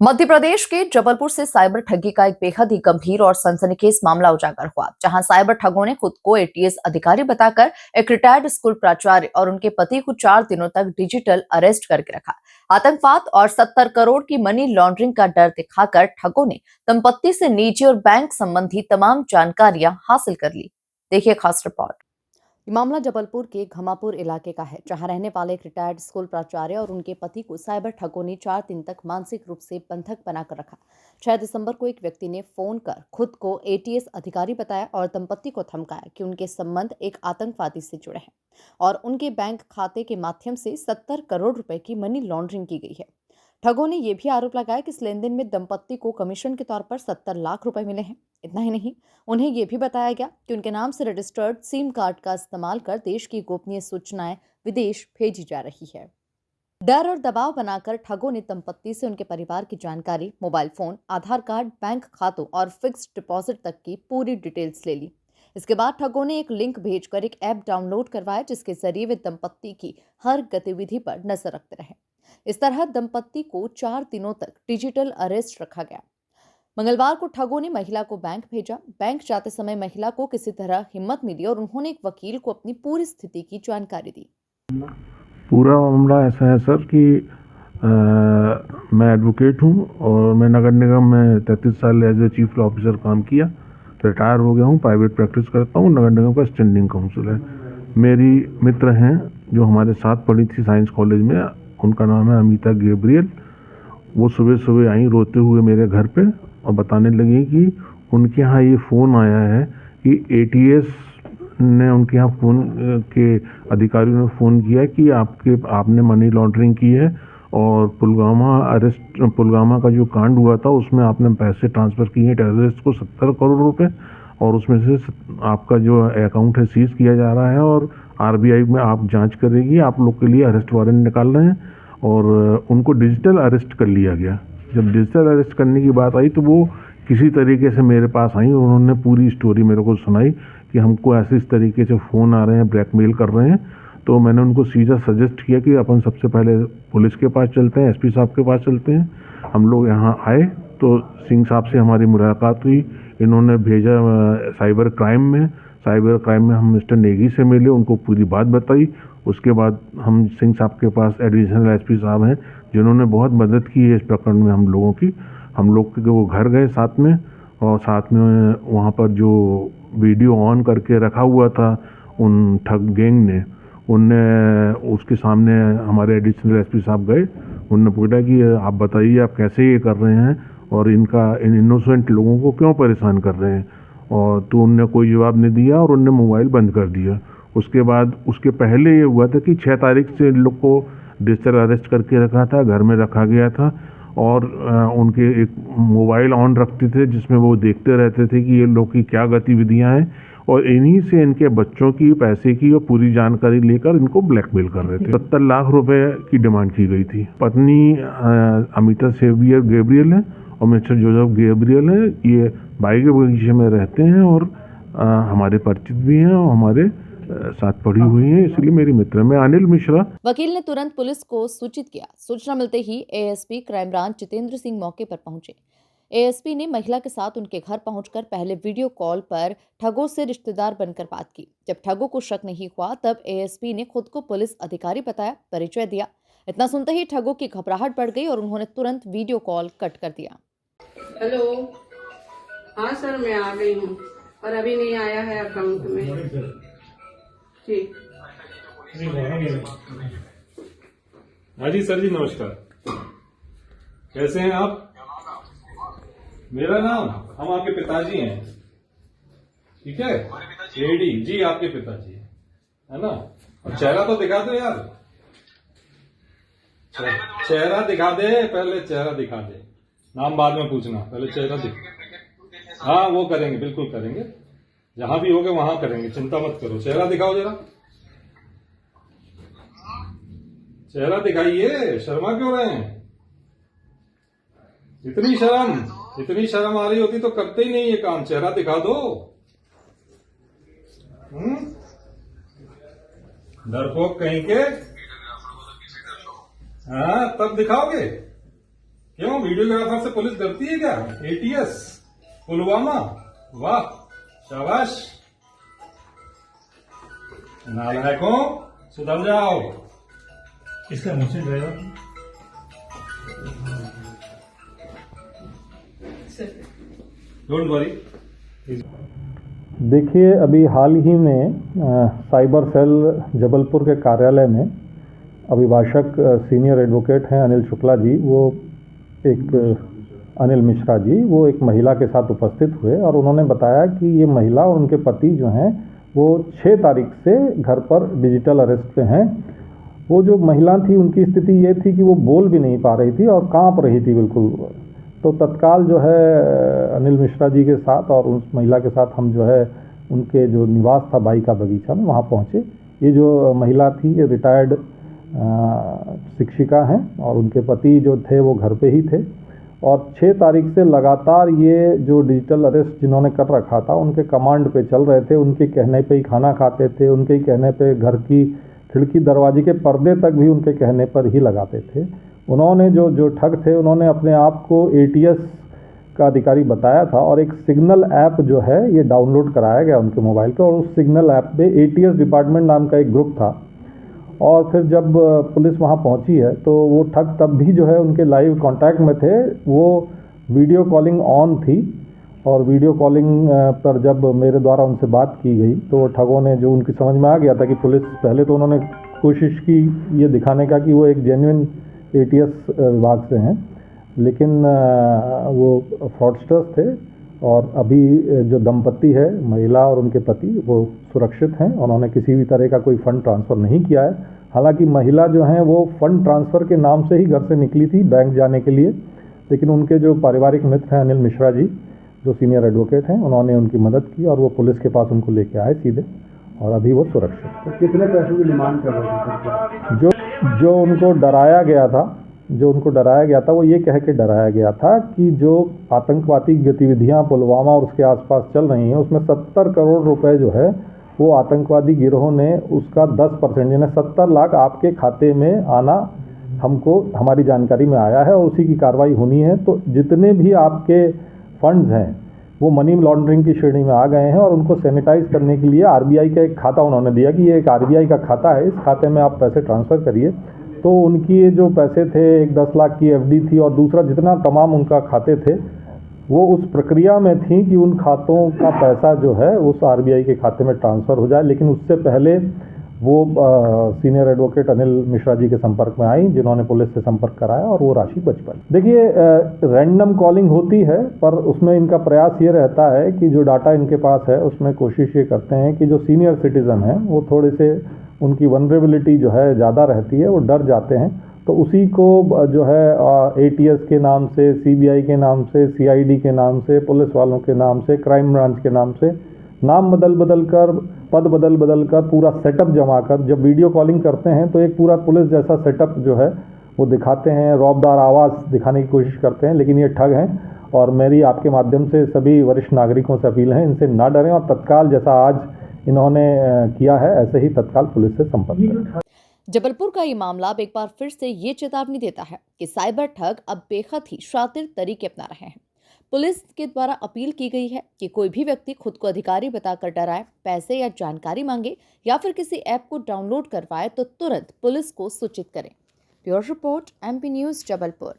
मध्य प्रदेश के जबलपुर से साइबर ठगी का एक बेहद ही गंभीर और सनसनीखेज मामला उजागर हुआ, जहां साइबर ठगों ने खुद को एटीएस अधिकारी बताकर एक रिटायर्ड स्कूल प्राचार्य और उनके पति को 4 दिनों तक डिजिटल अरेस्ट करके रखा। आतंकवाद और 70 करोड़ की मनी लॉन्ड्रिंग का डर दिखाकर ठगों ने दंपत्ति से निजी और बैंक संबंधी तमाम जानकारियां हासिल कर ली। देखिए खास रिपोर्ट। ये मामला जबलपुर के घमापुर इलाके का है, जहां रहने वाले एक रिटायर्ड स्कूल प्राचार्य और उनके पति को साइबर ठगों ने 4 दिन तक मानसिक रूप से बंधक बनाकर रखा। 6 दिसंबर को एक व्यक्ति ने फोन कर खुद को एटीएस अधिकारी बताया और दंपत्ति को धमकाया कि उनके संबंध एक आतंकवादी से जुड़े हैं और उनके बैंक खाते के माध्यम से 70 करोड़ रुपए की मनी लॉन्ड्रिंग की गई है। ठगों ने यह भी आरोप लगाया कि इस लेनदेन में दंपत्ति को कमीशन के तौर पर 70 लाख रुपए मिले हैं। इतना ही नहीं, उन्हें यह भी बताया गया कि उनके नाम से रजिस्टर्ड सिम कार्ड का इस्तेमाल कर देश की गोपनीय सूचनाएं विदेश भेजी जा रही है। डर और दबाव बनाकर ठगों ने दंपत्ति से उनके परिवार की जानकारी, मोबाइल फोन, आधार कार्ड, बैंक खातों और फिक्स्ड डिपॉजिट तक की पूरी डिटेल्स ले ली। इसके बाद ठगों ने एक लिंक भेजकर एक ऐप डाउनलोड करवाया, जिसके जरिए वे दंपत्ति की हर गतिविधि पर नजर रखते रहे। इस तरह दंपत्ति को 4 दिनों तक डिजिटल अरेस्ट रखा गया। मंगलवार को ठगों ने महिला को बैंक भेजा। बैंक जाते समय महिला को किसी तरह हिम्मत मिली और उन्होंने एक वकील को अपनी पूरी स्थिति की जानकारी दी। पूरा मामला ऐसा है सर कि मैं एडवोकेट हूँ और मैं नगर निगम में 33 साल as a chief law officer काम किया। रिटायर हो गया हूँ, प्राइवेट प्रैक्टिस करता हूँ। नगर निगम का स्टैंडिंग काउंसिल है। मेरी मित्र हैं जो हमारे साथ पढ़ी थी साइंस कॉलेज में, उनका नाम है अमिता गैब्रियल। वो सुबह सुबह आई रोते हुए मेरे घर पे और बताने लगी कि उनके यहाँ ये फ़ोन आया है कि एटीएस ने उनके यहाँ फ़ोन के अधिकारियों ने फ़ोन किया कि आपने मनी लॉन्ड्रिंग की है और पुलवामा का जो कांड हुआ था उसमें आपने पैसे ट्रांसफ़र किए हैं टेररिस्ट को 70 करोड़ रुपए, और उसमें से आपका जो अकाउंट है सीज किया जा रहा है और आरबीआई में आप जांच करेगी। आप लोग के लिए अरेस्ट वारंट निकाल रहे हैं और उनको डिजिटल अरेस्ट कर लिया गया। जब डिजिटल अरेस्ट करने की बात आई तो वो किसी तरीके से मेरे पास आई और उन्होंने पूरी स्टोरी मेरे को सुनाई कि हमको ऐसे इस तरीके से फ़ोन आ रहे हैं, ब्लैकमेल कर रहे हैं। तो मैंने उनको सीधा सजेस्ट किया कि अपन सबसे पहले पुलिस के पास चलते हैं, एसपी साहब के पास चलते हैं। हम लोग यहाँ आए तो सिंह साहब से हमारी मुलाकात हुई। इन्होंने भेजा साइबर क्राइम में हम मिस्टर नेगी से मिले, उनको पूरी बात बताई। उसके बाद हम सिंह साहब के पास एडिशनल एसपी साहब हैं जिन्होंने बहुत मदद की है इस प्रकरण में हम लोगों की। हम लोग के वो घर गए साथ में और साथ में वहाँ पर जो वीडियो ऑन करके रखा हुआ था उन ठग गैंग ने, उनने उसके सामने हमारे एडिशनल एसपी साहब गए। उनने पूछा कि आप बताइए आप कैसे ये कर रहे हैं और इन इनोसेंट लोगों को क्यों परेशान कर रहे हैं। और तो उनने कोई जवाब नहीं दिया और उनने मोबाइल बंद कर दिया। उसके बाद उसके पहले ये हुआ था कि 6 तारीख से इन लोग को डिजिटल अरेस्ट करके रखा था, घर में रखा गया था और उनके एक मोबाइल ऑन रखते थे जिसमें वो देखते रहते थे कि ये लोग की क्या गतिविधियां हैं और इन्हीं से इनके बच्चों की पैसे की और पूरी जानकारी लेकर इनको ब्लैकमेल कर रहे थे। 70 लाख रुपए की डिमांड की गई थी। पत्नी अमिता गैब्रियल है और मिस्टर जोसेफ गैब्रियल है। ये बाई के बगीचे में रहते हैं और हमारे परिचित भी हैं और हमारे साथ पढ़ी हुई हैं, इसलिए मेरी मित्र। मैं अनिल मिश्रा। वकील ने तुरंत पुलिस को सूचित किया। सूचना मिलते ही ASP crime branch Jitendra Singh मौके पर पहुंचे। एएसपी ने महिला के साथ उनके घर पहुंचकर पहले वीडियो कॉल पर ठगों से रिश्तेदार बनकर बात की। जब ठगों को शक नहीं हुआ तब एएसपी ने खुद को पुलिस अधिकारी बताया, परिचय दिया। इतना सुनते ही ठगों की घबराहट बढ़ गई और उन्होंने तुरंत वीडियो कॉल कट कर दिया। हेलो, हाँ सर मैं आ गई हूँ और अभी नहीं आया है अकाउंट में। ठीक। हाँ जी सर जी, नमस्कार। कैसे हैं आप? मेरा नाम, हम आपके पिताजी हैं, ठीक है? एडी जी आपके पिताजी है ना? और चेहरा तो दिखा दो यार, चेहरा दिखा दे, पहले चेहरा दिखा दे, नाम बाद में पूछना, पहले चेहरा दिखा। हाँ वो करेंगे, बिल्कुल करेंगे, जहां भी होगे वहां करेंगे, चिंता मत करो। चेहरा दिखाओ जरा, चेहरा दिखाइए, शर्मा क्यों रहे हैं? इतनी शर्म आ रही होती तो करते ही नहीं ये काम। चेहरा दिखा दो। डरपोक कहीं के। हाँ तब दिखाओगे। क्यों वीडियोग्राफर से पुलिस डरती है क्या? एटीएस, पुलवामा, वाह शाबाश। नालायकों सुधर जाओ। इसका मुझसे ड्राइवर डोंट वरी। देखिए, अभी हाल ही में साइबर सेल जबलपुर के कार्यालय में अभिभाषक सीनियर एडवोकेट हैं अनिल शुक्ला जी, वो एक अनिल मिश्रा जी, वो एक महिला के साथ उपस्थित हुए और उन्होंने बताया कि ये महिला और उनके पति जो हैं वो 6 तारीख से घर पर डिजिटल अरेस्ट पे हैं। वो जो महिला थी उनकी स्थिति ये थी कि वो बोल भी नहीं पा रही थी और कांप रही थी बिल्कुल। तो तत्काल जो है अनिल मिश्रा जी के साथ और उस महिला के साथ हम जो है उनके जो निवास था बाई का बगीचा में वहाँ पहुँचे। ये जो महिला थी ये रिटायर्ड शिक्षिका हैं और उनके पति जो थे वो घर पे ही थे और 6 तारीख से लगातार ये जो डिजिटल अरेस्ट जिन्होंने कर रखा था उनके कमांड पे चल रहे थे। उनके कहने पे ही खाना खाते थे, उनके ही कहने पे घर की खिड़की दरवाजे के पर्दे तक भी उनके कहने पर ही लगाते थे। उन्होंने जो ठग थे उन्होंने अपने आप को एटीएस का अधिकारी बताया था और एक सिग्नल ऐप जो है ये डाउनलोड कराया गया उनके मोबाइल पे और उस सिग्नल ऐप पे एटीएस डिपार्टमेंट नाम का एक ग्रुप था। और फिर जब पुलिस वहाँ पहुँची है तो वो ठग तब भी जो है उनके लाइव कांटेक्ट में थे। वो वीडियो कॉलिंग ऑन थी और वीडियो कॉलिंग पर जब मेरे द्वारा उनसे बात की गई तो वो ठगों ने जो उनकी समझ में आ गया था कि पुलिस, पहले तो उन्होंने कोशिश की ये दिखाने का कि वो एक जेन्युइन एटीएस विभाग से हैं, लेकिन वो फ्रॉडस्टर्स थे। और अभी जो दंपति है, महिला और उनके पति, वो सुरक्षित हैं। उन्होंने किसी भी तरह का कोई फंड ट्रांसफ़र नहीं किया है। हालांकि महिला जो हैं वो फंड ट्रांसफ़र के नाम से ही घर से निकली थी बैंक जाने के लिए, लेकिन उनके जो पारिवारिक मित्र हैं अनिल मिश्रा जी जो सीनियर एडवोकेट हैं, उन्होंने उनकी मदद की और वो पुलिस के पास उनको लेके आए सीधे और अभी वो सुरक्षित। तो कितने पैसों की डिमांड कर रहे थे? जो उनको डराया गया था वो ये कह के डराया गया था कि जो आतंकवादी गतिविधियां पुलवामा और उसके आसपास चल रही हैं उसमें 70 करोड़ रुपए जो है वो आतंकवादी गिरोह ने उसका 10% यानी 70 लाख आपके खाते में आना हमको हमारी जानकारी में आया है और उसी की कार्रवाई होनी है। तो जितने भी आपके फंड्स हैं वो मनी लॉन्ड्रिंग की श्रेणी में आ गए हैं और उनको सैनिटाइज करने के लिए आरबीआई का एक खाता उन्होंने दिया कि ये एक आरबीआई का खाता है, इस खाते में आप पैसे ट्रांसफ़र करिए। तो उनकी ये जो पैसे थे, एक 10 लाख की एफडी थी और दूसरा जितना तमाम उनका खाते थे वो उस प्रक्रिया में थी कि उन खातों का पैसा जो है उस आरबीआई के खाते में ट्रांसफ़र हो जाए। लेकिन उससे पहले वो सीनियर एडवोकेट अनिल मिश्रा जी के संपर्क में आई जिन्होंने पुलिस से संपर्क कराया और वो राशि बच पाई। देखिए, रैंडम कॉलिंग होती है पर उसमें इनका प्रयास ये रहता है कि जो डाटा इनके पास है उसमें कोशिश ये करते हैं कि जो सीनियर सिटीज़न हैं वो थोड़े से उनकी वनरेबिलिटी जो है ज़्यादा रहती है, वो डर जाते हैं। तो उसी को जो है एटीएस के नाम से, सीबीआई के नाम से, सीआईडी के नाम से, पुलिस वालों के नाम से, क्राइम ब्रांच के नाम से नाम बदल कर, पद बदल कर, पूरा सेटअप जमा कर जब वीडियो कॉलिंग करते हैं तो एक पूरा पुलिस जैसा सेटअप जो है वो दिखाते हैं, रौबदार आवाज़ दिखाने की कोशिश करते हैं। लेकिन ये ठग हैं और मेरी आपके माध्यम से सभी वरिष्ठ नागरिकों से अपील है, इनसे ना डरें और तत्काल जैसा आज इन्होंने किया है ऐसे ही तत्काल पुलिस से संपर्क करें। जबलपुर का ये मामला अब एक बार फिर से ये चेतावनी देता है कि साइबर ठग अब बेहद ही शातिर तरीके अपना रहे हैं। पुलिस के द्वारा अपील की गई है कि कोई भी व्यक्ति खुद को अधिकारी बताकर डराए, पैसे या जानकारी मांगे या फिर किसी ऐप को डाउनलोड करवाए तो तुरंत पुलिस को सूचित करें। Bureau report, MP news, Jabalpur.